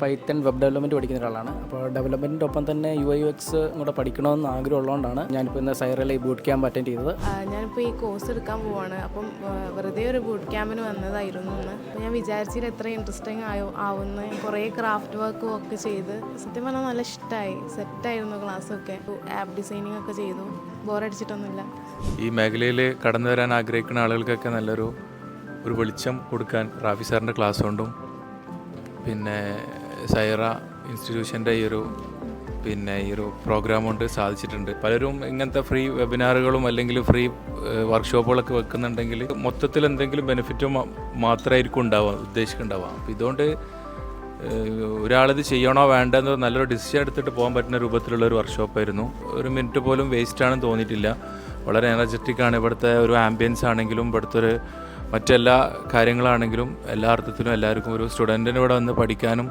Python web development പഠിക്കുന്ന ഒരാളാണ്. അപ്പോൾ ഡെവലപ്മെൻറ്റിൻ്റെ ഒപ്പം തന്നെ UI UX കൂടെ പഠിക്കണമെന്ന് ആഗ്രഹമുള്ളതുകൊണ്ടാണ് ഞാനിപ്പോൾ ഇന്ന് സൈറയിലെ ഈ ബൂട്ട് ക്യാമ്പ് അറ്റൻഡ് ചെയ്തത്. ഞാനിപ്പോൾ ഈ കോഴ്സ് എടുക്കാൻ പോവാണ്. അപ്പം വെറുതെ ഒരു ബൂട്ട് ക്യാമ്പിന് വന്നതായിരുന്നു എന്ന്. അപ്പോൾ ഞാൻ വിചാരിച്ചിട്ട് എത്ര ഇൻട്രസ്റ്റിംഗ് ആവുമെന്ന്. കുറേ ക്രാഫ്റ്റ് വർക്കും ഒക്കെ ചെയ്ത് സത്യം പറഞ്ഞാൽ നല്ല ഇഷ്ടമായി. സെറ്റായിരുന്നു ക്ലാസ്സൊക്കെ. ആപ്പ് ഡിസൈനിങ് ഒക്കെ ചെയ്തു. ബോറടിച്ചിട്ടൊന്നുമില്ല. ഈ മേഖലയിൽ കടന്നു വരാൻ ആഗ്രഹിക്കുന്ന ആളുകൾക്കൊക്കെ നല്ലൊരു വെളിച്ചം കൊടുക്കാൻ റാഫി സാറിൻ്റെ ക്ലാസ് കൊണ്ടും പിന്നെ സൈറ ഇൻസ്റ്റിറ്റ്യൂഷൻ്റെ ഈ ഒരു പ്രോഗ്രാം കൊണ്ട് സാധിച്ചിട്ടുണ്ട്. പലരും ഇങ്ങനത്തെ ഫ്രീ വെബിനാറുകളും അല്ലെങ്കിൽ ഫ്രീ വർക്ക്ഷോപ്പുകളൊക്കെ വെക്കുന്നുണ്ടെങ്കിൽ മൊത്തത്തിൽ എന്തെങ്കിലും ബെനിഫിറ്റും മാത്രമായിരിക്കും ഉദ്ദേശിക്കുന്നുണ്ടാവുക. അപ്പോൾ ഇതുകൊണ്ട് ഒരാളിത് ചെയ്യണോ വേണ്ടെന്ന് നല്ലൊരു ഡിസിഷൻ എടുത്തിട്ട് പോകാൻ പറ്റുന്ന രൂപത്തിലുള്ള ഒരു വർക്ക്ഷോപ്പായിരുന്നു. ഒരു മിനിറ്റ് പോലും വേസ്റ്റാണെന്ന് തോന്നിയിട്ടില്ല. വളരെ എനർജറ്റിക്കാണ്. ഇവിടുത്തെ ഒരു ആംബിയൻസ് ആണെങ്കിലും ഇവിടുത്തെ മറ്റെല്ലാ കാര്യങ്ങളാണെങ്കിലും എല്ലാ അർത്ഥത്തിലും എല്ലാവർക്കും ഒരു സ്റ്റുഡൻറ്റിന് ഇവിടെ വന്ന് പഠിക്കാനും